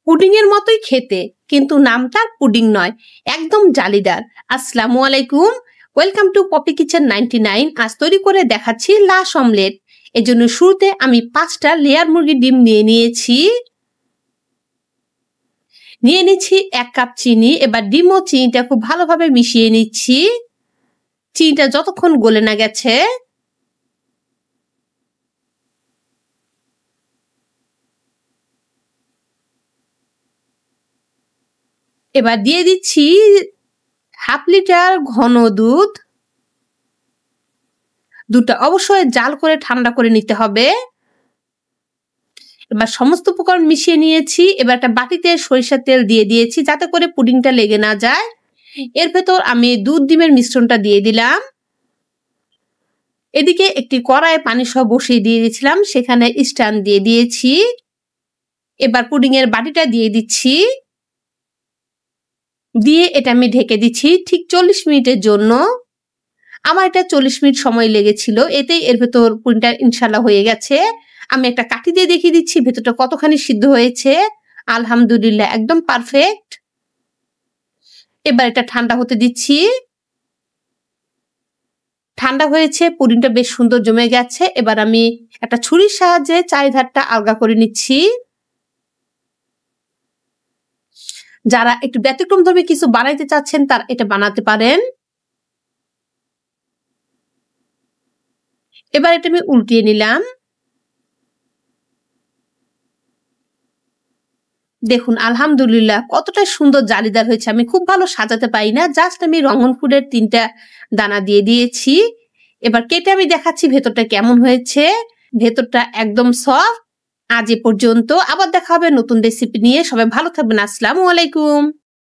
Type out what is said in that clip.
Pudding এর মতোই খেতে, কিন্তু নামটা পুডিং নয়, একদম জালিদার। আসসালামু আলাইকুম, ওয়েলকাম টু পপি কিচেন 99। আজ তৈরি করে দেখাচ্ছি লাশ অমলেট। এজন্য শুরুতে আমি 5টা লেয়ার মুরগির ডিম নিয়ে নিচ্ছি 1 কাপ চিনি। এবার ডিম ও চিনিটা খুব ভালোভাবে মিশিয়ে নিচ্ছি। চিনিটা যতক্ষণ গলে না গেছে এবার দিয়ে দিচ্ছি হাফ লিটার ঘন দুধ। দুধটা অবশ্যই জাল করে ঠান্ডা করে নিতে হবে। এবার সমস্ত উপকরণ মিশিয়ে নিয়েছি। এবার একটা বাটিতে সরিষার তেল দিয়ে দিয়েছি যাতে করে পুডিংটা লেগে না যায়। এর ভেতর আমি দুধ ডিমের মিশ্রণটা দিয়ে দিলাম। এদিকে একটি কড়াইয়ে পানি সহ বসিয়ে দিয়ে দিয়েছিলাম, সেখানে স্ট্যান্ড দিয়ে দিয়েছি। এবার পুডিং এর বাটিটা দিয়ে দিচ্ছি, দিয়ে এটা আমি ঢেকে দিচ্ছি ঠিক 40 মিনিটের জন্য। আমার এটা 40 মিনিট সময় লেগেছিল, এতেই এর ভেতর পুডিংটা ইনশাল্লাহ হয়ে গেছে। আমি একটা কাঠি দিয়ে দেখিয়ে দিচ্ছি ভেতরটা কতখানি সিদ্ধ হয়েছে। আলহামদুলিল্লাহ, একদম পারফেক্ট। এবার এটা ঠান্ডা হতে দিচ্ছি। ঠান্ডা হয়েছে, পুডিংটা বেশ সুন্দর জমে গেছে। এবার আমি একটা ছুরির সাহায্যে চারিধারটা আলগা করে নিচ্ছি। যারা একটু ব্যতিক্রমধর্মী কিছু বানাইতে চাচ্ছেন তারা এটা বানাতে পারেন। এবার এটা আমি উল্টিয়ে নিলাম। দেখুন আলহামদুলিল্লাহ কতটা সুন্দর জালিদার হয়েছে। আমি খুব ভালো সাজাতে পারি না, জাস্ট আমি রঙন ফুডের 3টা দানা দিয়ে দিয়েছি। এবার কেটে আমি দেখাচ্ছি ভেতরটা কেমন হয়েছে। ভেতরটা একদম সফট। আজ এ পর্যন্ত, আবার দেখা হবে নতুন রেসিপি নিয়ে। সবাই ভালো থাকবেন। আসসালামু আলাইকুম।